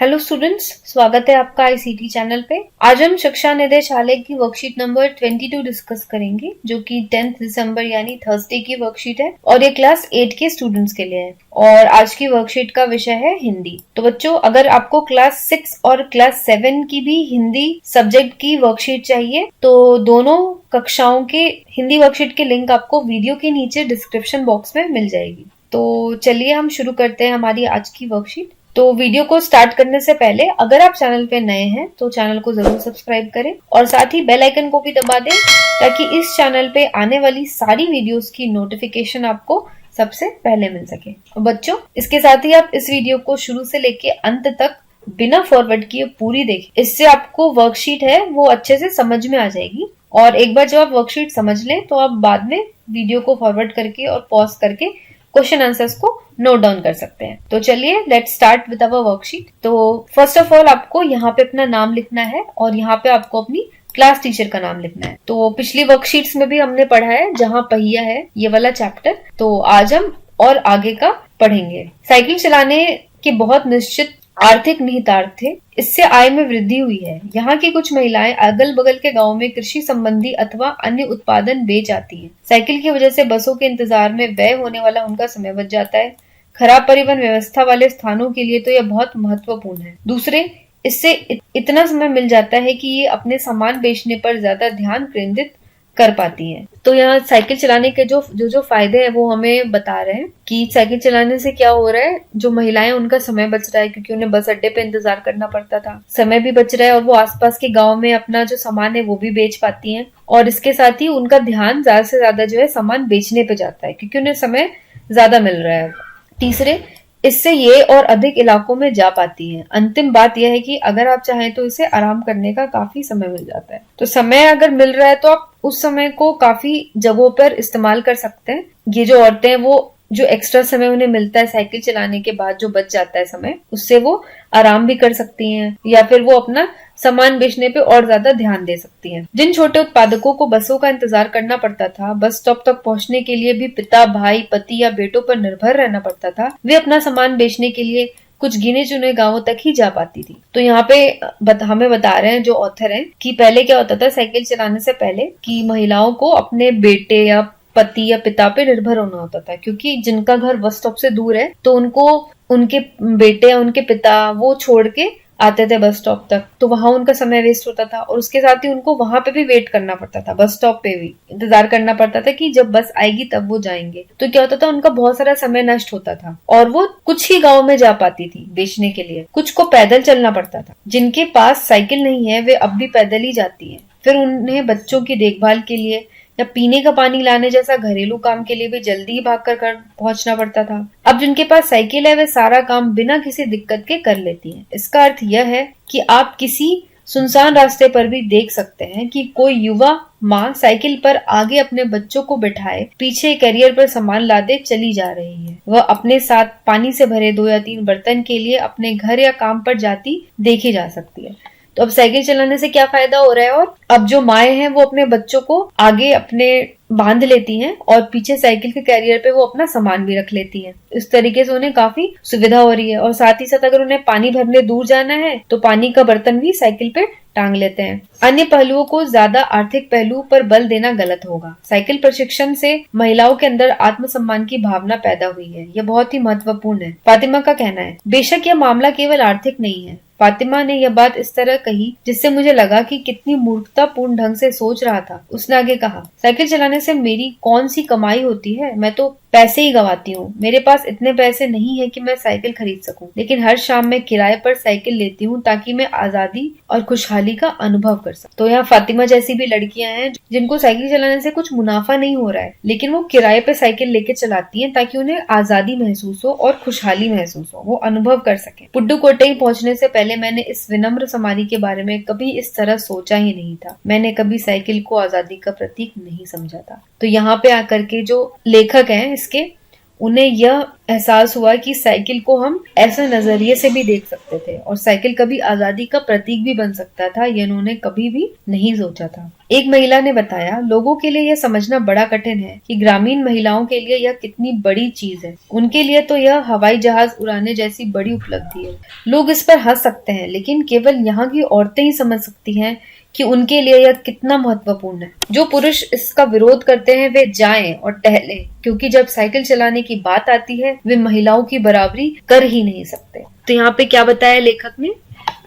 Hello students, स्वागत है आपका आईसीटी चैनल पे। आज हम शिक्षा निदेशालय की वर्कशीट नंबर 22 डिस्कस करेंगे, जो कि 10 दिसंबर यानी थर्सडे की वर्कशीट है और ये क्लास 8 के स्टूडेंट्स के लिए है। और आज की वर्कशीट का विषय है हिंदी। तो बच्चों, अगर आपको क्लास 6 और क्लास 7 की भी हिंदी सब्जेक्ट की वर्कशीट चाहिए तो दोनों कक्षाओं के हिंदी वर्कशीट के लिंक आपको वीडियो के नीचे डिस्क्रिप्शन बॉक्स में मिल जाएगी। तो चलिए हम शुरू करते हैं हमारी आज की वर्कशीट। तो वीडियो को स्टार्ट करने से पहले अगर आप चैनल पे नए हैं तो चैनल को जरूर सब्सक्राइब करें और साथ ही बेल आइकन को भी दबा दें ताकि इस चैनल पे आने वाली सारी वीडियोस की नोटिफिकेशन आपको सबसे पहले मिल सके। बच्चों, इसके साथ ही आप इस वीडियो को शुरू से लेके अंत तक बिना फॉरवर्ड किए पूरी देखें। इससे आपको वर्कशीट है वो अच्छे से समझ में आ जाएगी और एक बार जब आप वर्कशीट समझ लें तो आप बाद में वीडियो को फॉरवर्ड करके और पॉज करके क्वेश्चन आंसर्स को नोट डाउन कर सकते हैं। तो चलिए let's start with our worksheet. तो फर्स्ट ऑफ ऑल आपको यहाँ पे अपना नाम लिखना है और यहाँ पे आपको अपनी क्लास टीचर का नाम लिखना है। तो पिछली वर्कशीट्स में भी हमने पढ़ा है जहाँ पहिया है ये वाला चैप्टर, तो आज हम और आगे का पढ़ेंगे। साइकिल चलाने के बहुत निश्चित आर्थिक निहितार्थ थे, इससे आय में वृद्धि हुई है। यहाँ की कुछ महिलाएं अगल बगल के गांव में कृषि संबंधी अथवा अन्य उत्पादन बेच आती हैं। साइकिल की वजह से बसों के इंतजार में व्यय होने वाला उनका समय बच जाता है। खराब परिवहन व्यवस्था वाले स्थानों के लिए तो यह बहुत महत्वपूर्ण है। दूसरे, इससे इतना समय मिल जाता है कि ये अपने सामान बेचने पर ज्यादा ध्यान केंद्रित कर पाती हैं। तो यहाँ साइकिल चलाने के जो फायदे हैं वो हमें बता रहे हैं कि साइकिल चलाने से क्या हो रहा है। जो महिलाएं उनका समय बच रहा है क्योंकि उन्हें बस अड्डे पे इंतजार करना पड़ता था, समय भी बच रहा है और वो आसपास के गांव में अपना जो सामान है वो भी बेच पाती हैं और इसके साथ ही उनका ध्यान ज्यादा से ज्यादा जो है सामान बेचने पे जाता है क्योंकि उन्हें समय ज्यादा मिल रहा है। तीसरे, इससे ये और अधिक इलाकों में जा पाती है। अंतिम बात यह है कि अगर आप चाहें तो इसे आराम करने का काफी समय मिल जाता है। तो समय अगर मिल रहा है तो आप उस समय को काफी जगहों पर इस्तेमाल कर सकते हैं। ये जो औरतें हैं वो जो एक्स्ट्रा समय उन्हें मिलता है साइकिल चलाने के बाद जो बच जाता है समय, उससे वो आराम भी कर सकती हैं या फिर वो अपना सामान बेचने पे और ज्यादा ध्यान दे सकती हैं। जिन छोटे उत्पादकों को बसों का इंतजार करना पड़ता था, बस स्टॉप तक पहुंचने के लिए भी पिता, भाई, पति या बेटों पर निर्भर रहना पड़ता था, वे अपना सामान बेचने के लिए कुछ गिने चुने गांवों तक ही जा पाती थी। तो यहाँ पे हमें बता रहे हैं जो ऑथर हैं कि पहले क्या होता था साइकिल चलाने से पहले कि महिलाओं को अपने बेटे या पति या पिता पे निर्भर होना होता था क्योंकि जिनका घर बस स्टॉप से दूर है तो उनको उनके बेटे या उनके पिता वो छोड़ के आते थे बस स्टॉप तक, तो वहां उनका समय वेस्ट होता था और उसके साथ ही उनको वहां पे भी वेट करना पड़ता था, बस स्टॉप पे भी इंतजार करना पड़ता था कि जब बस आएगी तब वो जाएंगे। तो क्या होता था उनका बहुत सारा समय नष्ट होता था और वो कुछ ही गांव में जा पाती थी बेचने के लिए, कुछ को पैदल चलना पड़ता था। जिनके पास साइकिल नहीं है वे अब भी पैदल ही जाती है। फिर उन्हें बच्चों की देखभाल के लिए या पीने का पानी लाने जैसा घरेलू काम के लिए भी जल्दी ही भाग कर पहुंचना पड़ता था। अब जिनके पास साइकिल है वे सारा काम बिना किसी दिक्कत के कर लेती हैं। इसका अर्थ यह है कि आप किसी सुनसान रास्ते पर भी देख सकते हैं कि कोई युवा माँ साइकिल पर आगे अपने बच्चों को बिठाए पीछे कैरियर पर सामान लादे चली जा रही है। वह अपने साथ पानी से भरे 2 या 3 बर्तन के लिए अपने घर या काम पर जाती देखी जा सकती है। तो अब साइकिल चलाने से क्या फायदा हो रहा है, और अब जो माएँ हैं वो अपने बच्चों को आगे अपने बांध लेती हैं और पीछे साइकिल के कैरियर पे वो अपना सामान भी रख लेती हैं। इस तरीके से उन्हें काफी सुविधा हो रही है और साथ ही साथ अगर उन्हें पानी भरने दूर जाना है तो पानी का बर्तन भी साइकिल पे टांग लेते हैं। अन्य पहलुओं को ज्यादा आर्थिक पहलू पर बल देना गलत होगा। साइकिल प्रशिक्षण से महिलाओं के अंदर आत्मसम्मान की भावना पैदा हुई है, यह बहुत ही महत्वपूर्ण है। फातिमा का कहना है, बेशक यह मामला केवल आर्थिक नहीं है। फातिमा ने यह बात इस तरह कही जिससे मुझे लगा कि कितनी मूर्खतापूर्ण ढंग से सोच रहा था। उसने आगे कहा, साइकिल चलाने से मेरी कौन सी कमाई होती है, मैं तो पैसे ही गवाती हूँ। मेरे पास इतने पैसे नहीं है कि मैं साइकिल खरीद सकूं, लेकिन हर शाम मैं किराए पर साइकिल लेती हूँ ताकि मैं आजादी और खुशहाली का अनुभव कर सकूं। तो यहाँ फातिमा जैसी भी लड़कियां हैं जिनको साइकिल चलाने से कुछ मुनाफा नहीं हो रहा है, लेकिन वो किराए पे साइकिल लेके चलाती हैं ताकि उन्हें आजादी महसूस हो और खुशहाली महसूस हो, वो अनुभव कर सके। पुडुकोट्टई पहुंचने से पहले मैंने इस विनम्र समारी के बारे में कभी इस तरह सोचा ही नहीं था। मैंने कभी साइकिल को आजादी का प्रतीक नहीं समझा था। तो यहाँ पे आकर के जो लेखक हैं इसके उन्हें यह एहसास हुआ कि साइकिल को हम ऐसे नजरिए से भी देख सकते थे और साइकिल कभी आजादी का प्रतीक भी बन सकता था, यह उन्होंने कभी भी नहीं सोचा था। एक महिला ने बताया, लोगों के लिए यह समझना बड़ा कठिन है कि ग्रामीण महिलाओं के लिए यह कितनी बड़ी चीज है। उनके लिए तो यह हवाई जहाज उड़ाने जैसी बड़ी उपलब्धि है। लोग इस पर हंस सकते हैं, लेकिन केवल यहाँ की औरतें ही समझ सकती हैं कि उनके लिए यह कितना महत्वपूर्ण है। जो पुरुष इसका विरोध करते हैं वे जाएं और टहलें, क्योंकि जब साइकिल चलाने की बात आती है वे महिलाओं की बराबरी कर ही नहीं सकते। तो यहाँ पे क्या बताया लेखक ने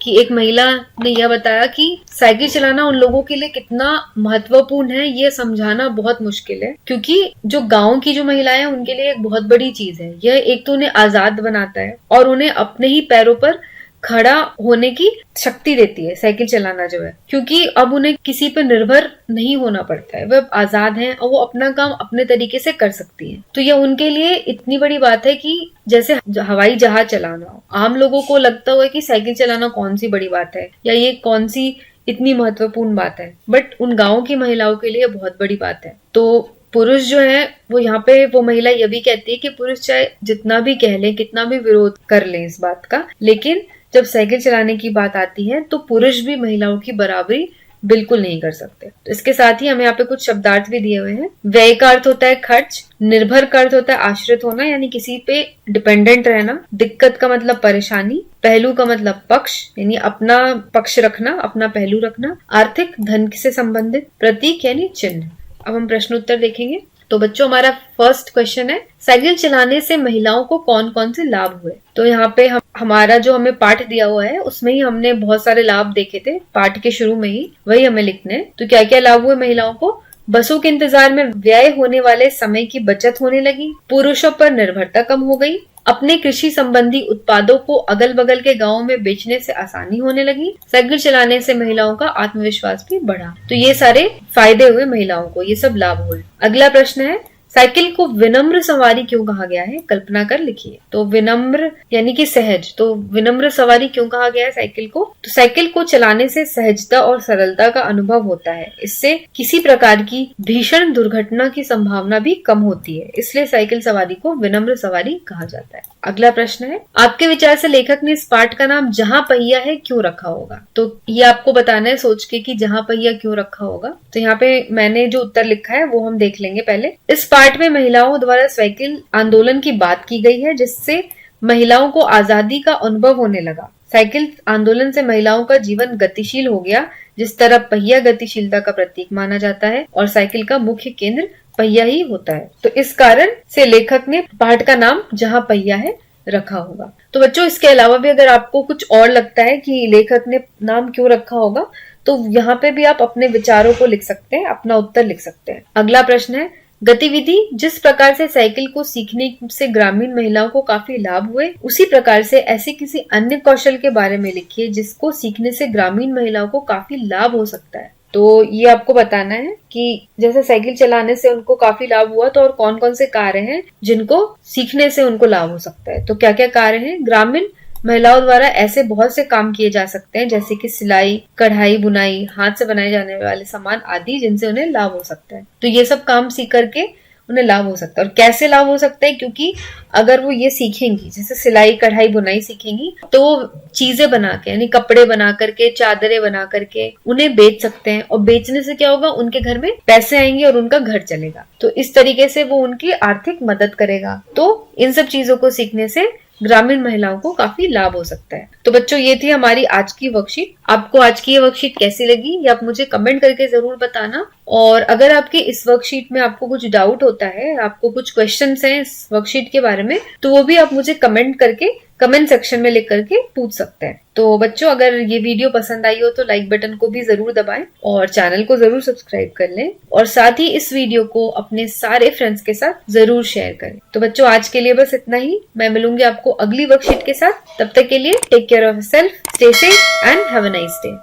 कि एक महिला ने यह बताया कि साइकिल चलाना उन लोगों के लिए कितना महत्वपूर्ण है, ये समझाना बहुत मुश्किल है, क्योंकि जो गांव की जो महिलाएं हैं उनके लिए एक बहुत बड़ी चीज है। यह एक तो उन्हें आजाद बनाता है और उन्हें अपने ही पैरों पर खड़ा होने की शक्ति देती है साइकिल चलाना जो है, क्योंकि अब उन्हें किसी पर निर्भर नहीं होना पड़ता है। वे आजाद हैं और वो अपना काम अपने तरीके से कर सकती हैं। तो यह उनके लिए इतनी बड़ी बात है कि जैसे हवाई जहाज चलाना हो। आम लोगों को लगता हुआ कि साइकिल चलाना कौन सी बड़ी बात है या ये कौन सी इतनी महत्वपूर्ण बात है, बट उन गाँव की महिलाओं के लिए बहुत बड़ी बात है। तो पुरुष जो है वो यहाँ पे वो महिला ये भी कहती है कि पुरुष चाहे जितना भी कह लें, कितना भी विरोध कर लें इस बात का, लेकिन जब साइकिल चलाने की बात आती है तो पुरुष भी महिलाओं की बराबरी बिल्कुल नहीं कर सकते। तो इसके साथ ही हमें यहाँ पे कुछ शब्दार्थ भी दिए हुए हैं। व्यय का अर्थ होता है खर्च, निर्भर का अर्थ होता है आश्रित होना यानी किसी पे डिपेंडेंट रहना, दिक्कत का मतलब परेशानी, पहलू का मतलब पक्ष यानी अपना पक्ष रखना, अपना पहलू रखना, आर्थिक धन से संबंधित, प्रतीक यानी चिन्ह। अब हम प्रश्न उत्तर देखेंगे। तो बच्चों हमारा फर्स्ट क्वेश्चन है, साइकिल चलाने से महिलाओं को कौन कौन से लाभ हुए। तो यहाँ पे हमारा जो हमें पाठ दिया हुआ है उसमें ही हमने बहुत सारे लाभ देखे थे, पाठ के शुरू में ही वही हमें लिखने हैं। तो क्या क्या लाभ हुए महिलाओं को? बसों के इंतजार में व्यय होने वाले समय की बचत होने लगी, पुरुषों पर निर्भरता कम हो गई, अपने कृषि संबंधी उत्पादों को अगल बगल के गांवों में बेचने से आसानी होने लगी, साइकिल चलाने से महिलाओं का आत्मविश्वास भी बढ़ा। तो ये सारे फायदे हुए महिलाओं को, ये सब लाभ हुए। अगला प्रश्न है, साइकिल को विनम्र सवारी क्यों कहा गया है? कल्पना कर लिखिए। तो विनम्र यानी कि सहज, तो विनम्र सवारी क्यों कहा गया है साइकिल को? तो साइकिल को चलाने से सहजता और सरलता का अनुभव होता है। इससे किसी प्रकार की भीषण दुर्घटना की संभावना भी कम होती है, इसलिए साइकिल सवारी को विनम्र सवारी कहा जाता है। अगला प्रश्न है, आपके विचार से लेखक ने इस पाठ का नाम जहाँ पहिया है क्यों रखा होगा? तो ये आपको बताना है सोच के कि जहाँ पहिया क्यों रखा होगा। तो यहाँ पे मैंने जो उत्तर लिखा है वो हम देख लेंगे पहले। इस पाठ में महिलाओं द्वारा साइकिल आंदोलन की बात की गई है, जिससे महिलाओं को आजादी का अनुभव होने लगा। साइकिल आंदोलन से महिलाओं का जीवन गतिशील हो गया, जिस तरह पहिया गतिशीलता का प्रतीक माना जाता है और साइकिल का मुख्य केंद्र पहिया ही होता है। तो इस कारण से लेखक ने पाठ का नाम जहाँ पहिया है रखा होगा। तो बच्चों इसके अलावा भी अगर आपको कुछ और लगता है कि लेखक ने नाम क्यों रखा होगा, तो यहाँ पे भी आप अपने विचारों को लिख सकते हैं, अपना उत्तर लिख सकते हैं। अगला प्रश्न है, गतिविधि जिस प्रकार से साइकिल को सीखने से ग्रामीण महिलाओं को काफी लाभ हुए, उसी प्रकार से ऐसे किसी अन्य कौशल के बारे में लिखिए जिसको सीखने से ग्रामीण महिलाओं को काफी लाभ हो सकता है। तो ये आपको बताना है कि जैसे साइकिल चलाने से उनको काफी लाभ हुआ, तो और कौन कौन से कार्य हैं जिनको सीखने से उनको लाभ हो सकता है। तो क्या क्या कार्य हैं? ग्रामीण महिलाओं द्वारा ऐसे बहुत से काम किए जा सकते हैं जैसे कि सिलाई, कढ़ाई, बुनाई, हाथ से बनाए जाने वाले सामान आदि, जिनसे उन्हें लाभ हो सकता है। तो ये सब काम सीख करके उन्हें लाभ हो सकता है। और कैसे लाभ हो सकता है? क्योंकि अगर वो ये सीखेंगी, जैसे सिलाई, कढ़ाई, बुनाई सीखेंगी, तो वो चीजें बना के यानी कपड़े बना करके, चादरें बना करके उन्हें बेच सकते हैं, और बेचने से क्या होगा, उनके घर में पैसे आएंगे और उनका घर चलेगा। तो इस तरीके से वो उनकी आर्थिक मदद करेगा। तो इन सब चीजों को सीखने से ग्रामीण महिलाओं को काफी लाभ हो सकता है। तो बच्चों ये थी हमारी आज की वर्कशीट। आपको आज की ये वर्कशीट कैसी लगी ये आप मुझे कमेंट करके जरूर बताना। और अगर आपकी इस वर्कशीट में आपको कुछ डाउट होता है, आपको कुछ क्वेश्चंस हैं इस वर्कशीट के बारे में, तो वो भी आप मुझे कमेंट करके कमेंट सेक्शन में लिख करके पूछ सकते हैं। तो बच्चों अगर ये वीडियो पसंद आई हो तो लाइक बटन को भी जरूर दबाएं और चैनल को जरूर सब्सक्राइब कर लें, और साथ ही इस वीडियो को अपने सारे फ्रेंड्स के साथ जरूर शेयर करें। तो बच्चों आज के लिए बस इतना ही। मैं मिलूंगी आपको अगली वर्कशीट के साथ। तब तक के लिए take care of yourself, stay safe and have a nice day.